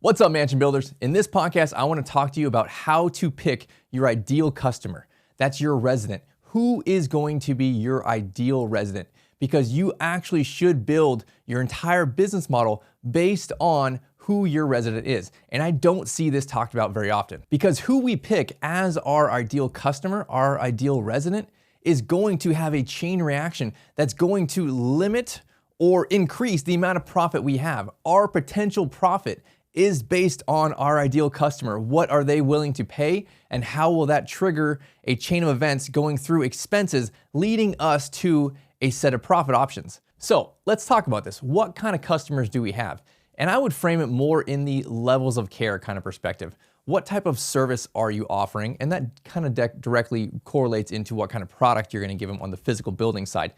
What's up, mansion builders? In this podcast, I want to talk to you about how to pick your ideal customer. That's your resident. Who is going to be your ideal resident? Because you actually should build your entire business model based on who your resident is. And I don't see this talked about very often, because who we pick as our ideal customer, our ideal resident, is going to have a chain reaction that's going to limit or increase the amount of profit we have. Our potential profit is based on our ideal customer. What are they willing to pay, and how will that trigger a chain of events going through expenses, leading us to a set of profit options? So let's talk about this. What kind of customers do we have? And I would frame it more in the levels of care kind of perspective. What type of service are you offering? And that kind of directly correlates into what kind of product you're gonna give them on the physical building side.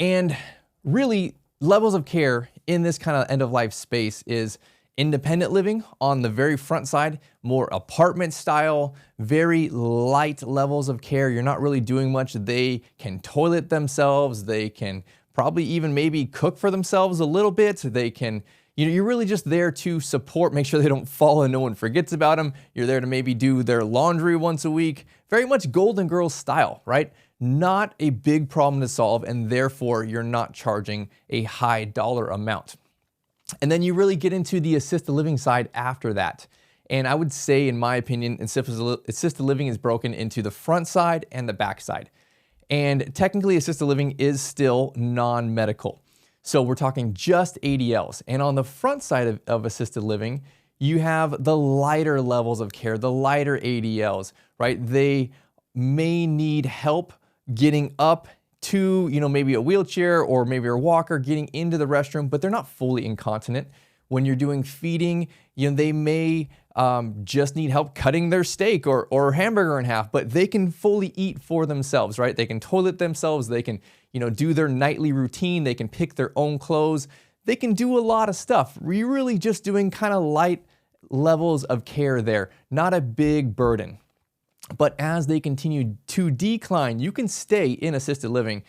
And really, levels of care in this kind of end-of-life space is independent living on the very front side, more apartment style, very light levels of care. You're not really doing much. They can toilet themselves. They can probably even maybe cook for themselves a little bit. They can, you're really just there to support, make sure they don't fall and no one forgets about them. You're there to maybe do their laundry once a week. Very much Golden Girls style, right? Not a big problem to solve, and therefore you're not charging a high dollar amount. And then you really get into the assisted living side after that. And I would say, in my opinion, assisted living is broken into the front side and the back side. And technically, assisted living is still non-medical. So we're talking just ADLs. And on the front side of assisted living, you have the lighter levels of care, the lighter ADLs, right? They may need help getting up to, maybe a wheelchair or maybe a walker, getting into the restroom, but they're not fully incontinent. When you're doing feeding, they may just need help cutting their steak or hamburger in half, but they can fully eat for themselves, right? They can toilet themselves. They can, do their nightly routine. They can pick their own clothes. They can do a lot of stuff. You're really just doing kind of light levels of care there, not a big burden. But as they continue to decline, you can stay in assisted living,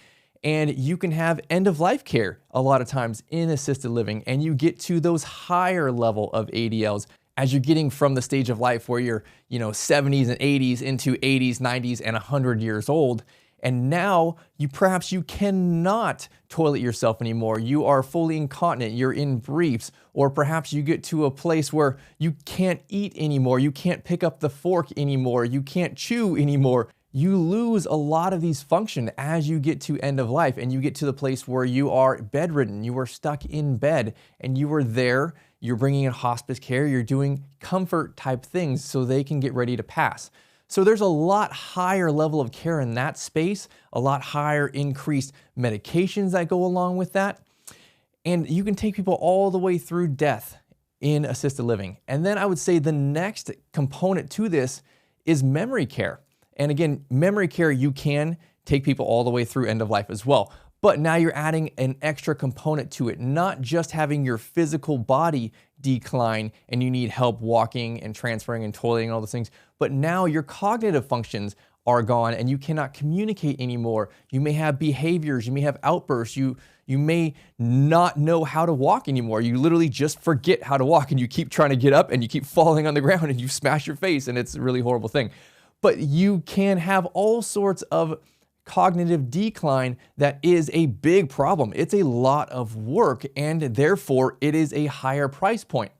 and you can have end-of-life care a lot of times in assisted living, and you get to those higher level of ADLs as you're getting from the stage of life where you're 70s and 80s into 80s, 90s, and 100 years old. And now perhaps you cannot toilet yourself anymore. You are fully incontinent, you're in briefs, or perhaps you get to a place where you can't eat anymore, you can't pick up the fork anymore, you can't chew anymore. You lose a lot of these functions as you get to end of life, and you get to the place where you are bedridden, you are stuck in bed, and you are there, you're bringing in hospice care, you're doing comfort type things so they can get ready to pass. So there's a lot higher level of care in that space, a lot higher increased medications that go along with that. And you can take people all the way through death in assisted living. And then I would say the next component to this is memory care. And again, memory care, you can take people all the way through end of life as well. But now you're adding an extra component to it, not just having your physical body decline and you need help walking and transferring and toileting and all those things, but now your cognitive functions are gone and you cannot communicate anymore. You may have behaviors, you may have outbursts, you may not know how to walk anymore. You literally just forget how to walk and you keep trying to get up and you keep falling on the ground and you smash your face, and it's a really horrible thing. But you can have all sorts of cognitive decline that is a big problem. It's a lot of work, and therefore it is a higher price point.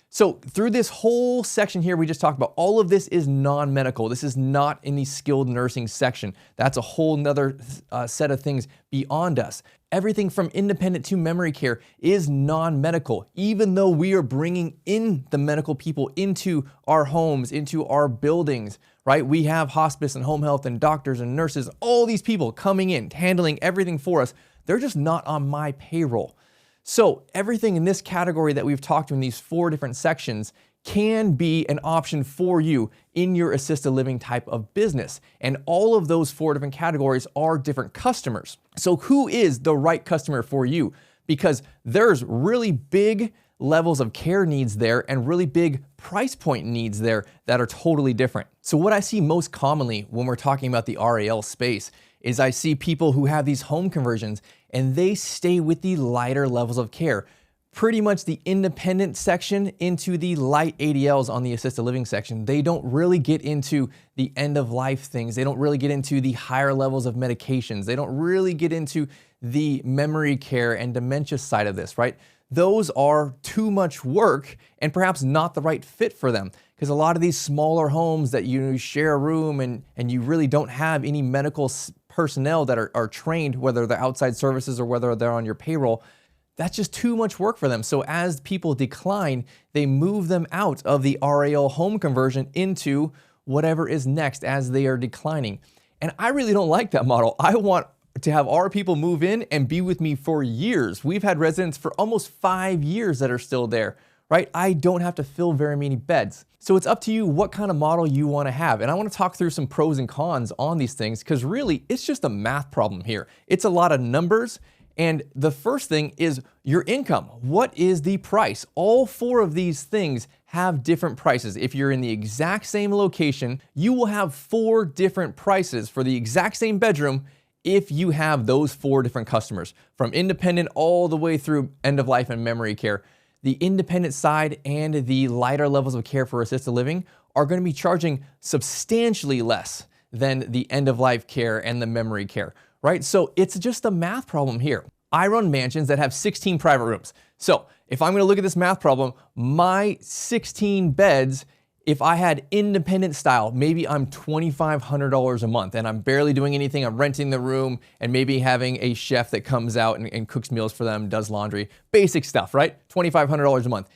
So through this whole section here we just talked about, all of this is non-medical. This is not in the skilled nursing section. That's a whole nother set of things beyond us. Everything from independent to memory care is non-medical, even though we are bringing in the medical people into our homes, into our buildings, right? We have hospice and home health and doctors and nurses, all these people coming in, handling everything for us. They're just not on my payroll. So everything in this category that we've talked to in these 4 different sections can be an option for you in your assisted living type of business. And all of those 4 different categories are different customers. So who is the right customer for you? Because there's really big levels of care needs there and really big price point needs there that are totally different. So what I see most commonly when we're talking about the RAL space is I see people who have these home conversions and they stay with the lighter levels of care. pretty much the independent section into the light ADLs on the assisted living section. They don't really get into the end of life things. They don't really get into the higher levels of medications. They don't really get into the memory care and dementia side of this, right? Those are too much work and perhaps not the right fit for them, because a lot of these smaller homes that you share a room and you really don't have any medical personnel that are trained, whether they're outside services or whether they're on your payroll, that's just too much work for them. So as people decline, they move them out of the RAL home conversion into whatever is next as they are declining. And I really don't like that model. I want to have our people move in and be with me for years. We've had residents for almost 5 years that are still there, right? I don't have to fill very many beds. So it's up to you what kind of model you want to have. And I want to talk through some pros and cons on these things, because really it's just a math problem here. It's a lot of numbers. And the first thing is your income. What is the price? All 4 of these things have different prices. If you're in the exact same location, you will have 4 different prices for the exact same bedroom if you have those 4 different customers, from independent all the way through end of life and memory care. The independent side and the lighter levels of care for assisted living are going to be charging substantially less than the end of life care and the memory care, right? So it's just a math problem here. I run mansions that have 16 private rooms. So if I'm going to look at this math problem, my 16 beds, if I had independent style, maybe I'm $2,500 a month and I'm barely doing anything. I'm renting the room and maybe having a chef that comes out and cooks meals for them, does laundry, basic stuff, right? $2,500 a month.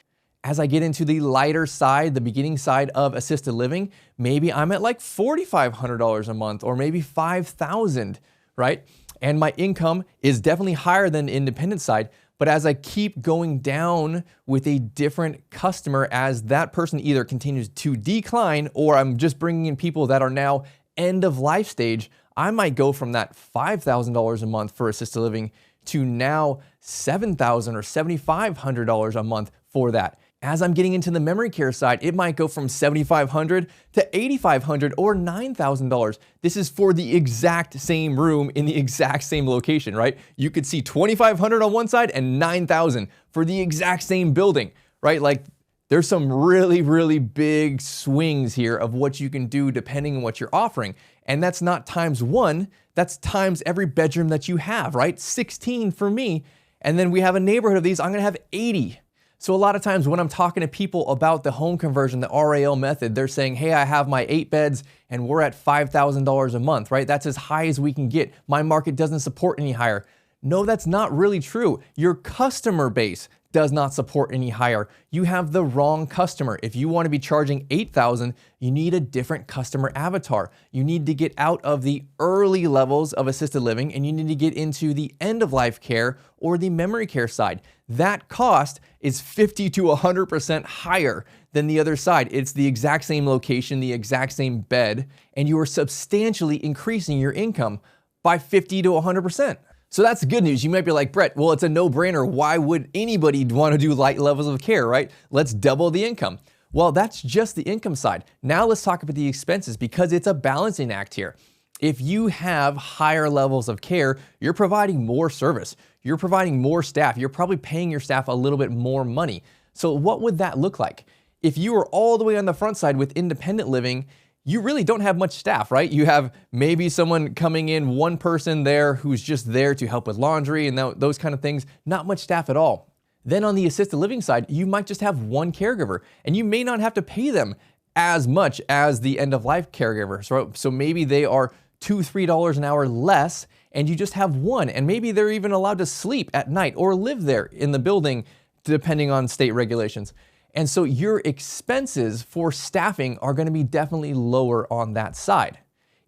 As I get into the lighter side, the beginning side of assisted living, maybe I'm at like $4,500 a month or maybe $5,000, right? And my income is definitely higher than the independent side. But as I keep going down with a different customer, as that person either continues to decline or I'm just bringing in people that are now end of life stage, I might go from that $5,000 a month for assisted living to now $7,000 or $7,500 a month for that. As I'm getting into the memory care side, it might go from $7,500 to $8,500 or $9,000. This is for the exact same room in the exact same location, right? You could see $2,500 on one side and $9,000 for the exact same building, right? Like there's some really, really big swings here of what you can do depending on what you're offering. And that's not times 1, that's times every bedroom that you have, right? 16 for me. And then we have a neighborhood of these, I'm gonna have 80. So a lot of times when I'm talking to people about the home conversion, the RAL method, they're saying, hey, I have my 8 beds and we're at $5,000 a month, right? That's as high as we can get. My market doesn't support any higher. No, that's not really true. Your customer base does not support any higher. You have the wrong customer. If you want to be charging $8,000, you need a different customer avatar. You need to get out of the early levels of assisted living and you need to get into the end of life care or the memory care side. That cost is 50 to 100% higher than the other side. It's the exact same location, the exact same bed, and you are substantially increasing your income by 50 to 100%. So that's good news. You might be like, Brett, well, it's a no-brainer. Why would anybody want to do light levels of care, right? Let's double the income. Well, that's just the income side. Now let's talk about the expenses, because it's a balancing act here. If you have higher levels of care, you're providing more service. You're providing more staff. You're probably paying your staff a little bit more money. So what would that look like? If you were all the way on the front side with independent living, you really don't have much staff, right? You have maybe someone coming in, one person there who's just there to help with laundry and those kind of things, not much staff at all. Then on the assisted living side, you might just have one caregiver and you may not have to pay them as much as the end of life caregivers. So maybe they are $2, $3 an hour less and you just have one, and maybe they're even allowed to sleep at night or live there in the building depending on state regulations. And so your expenses for staffing are going to be definitely lower on that side.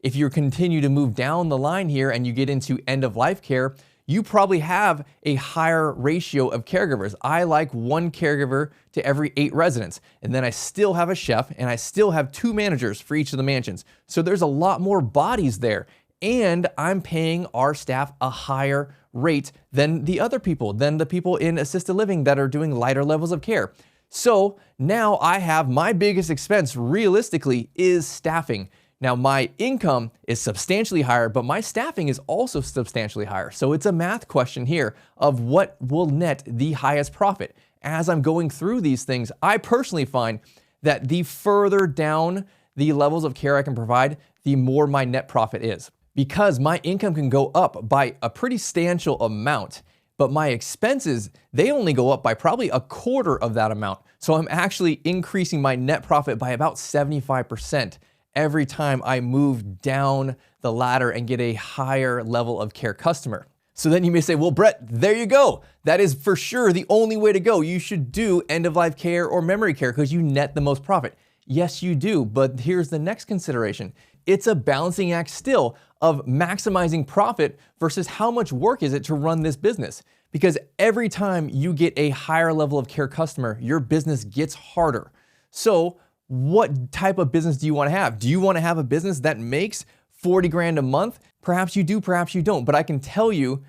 If you continue to move down the line here and you get into end of life care, you probably have a higher ratio of caregivers. I like one caregiver to every 8 residents. And then I still have a chef and I still have 2 managers for each of the mansions. So there's a lot more bodies there. And I'm paying our staff a higher rate than the other people, than the people in assisted living that are doing lighter levels of care. So now I have my biggest expense realistically is staffing. Now, my income is substantially higher, but my staffing is also substantially higher. So it's a math question here of what will net the highest profit. As I'm going through these things, I personally find that the further down the levels of care I can provide, the more my net profit is. Because my income can go up by a pretty substantial amount, but my expenses, they only go up by probably a quarter of that amount. So I'm actually increasing my net profit by about 75% every time I move down the ladder and get a higher level of care customer. So then you may say, well, Brett, there you go. That is for sure the only way to go. You should do end-of-life care or memory care because you net the most profit. Yes, you do, but here's the next consideration. It's a balancing act still of maximizing profit versus how much work is it to run this business. Because every time you get a higher level of care customer, your business gets harder. So what type of business do you want to have? Do you want to have a business that makes 40 grand a month? Perhaps you do, perhaps you don't, but I can tell you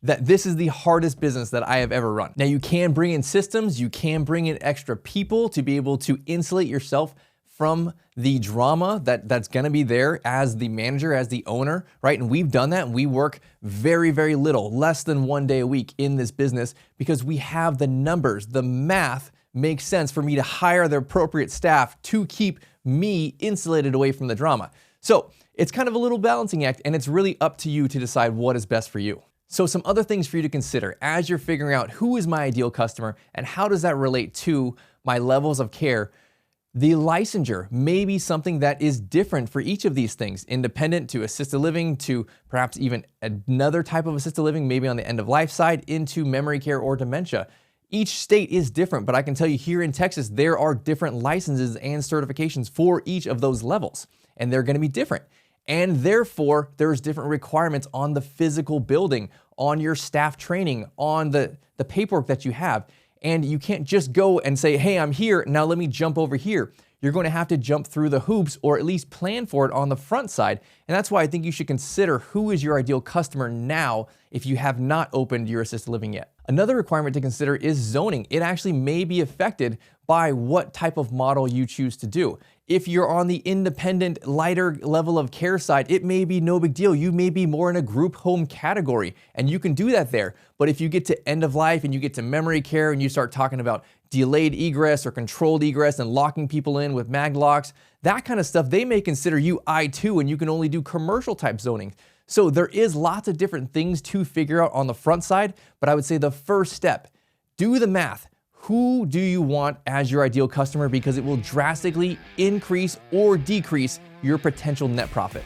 that this is the hardest business that I have ever run. Now you can bring in systems, you can bring in extra people to be able to insulate yourself from the drama that's gonna be there as the manager, as the owner, right? And we've done that, and we work very, very little, less than 1 day a week in this business because we have the numbers, the math makes sense for me to hire the appropriate staff to keep me insulated away from the drama. So it's kind of a little balancing act, and it's really up to you to decide what is best for you. So some other things for you to consider as you're figuring out who is my ideal customer and how does that relate to my levels of care. The licensure may be something that is different for each of these things, independent to assisted living, to perhaps even another type of assisted living, maybe on the end of life side, into memory care or dementia. Each state is different, but I can tell you here in Texas, there are different licenses and certifications for each of those levels, and they're gonna be different. And therefore, there's different requirements on the physical building, on your staff training, on the paperwork that you have. And you can't just go and say, hey, I'm here, now let me jump over here. You're going to have to jump through the hoops or at least plan for it on the front side. And that's why I think you should consider who is your ideal customer now if you have not opened your assisted living yet. Another requirement to consider is zoning. It actually may be affected by what type of model you choose to do. If you're on the independent, lighter level of care side, it may be no big deal. You may be more in a group home category, and you can do that there. But if you get to end of life and you get to memory care and you start talking about delayed egress or controlled egress and locking people in with mag locks, that kind of stuff, they may consider you I2 and you can only do commercial type zoning. So there is lots of different things to figure out on the front side, but I would say the first step, do the math. Who do you want as your ideal customer? Because it will drastically increase or decrease your potential net profit.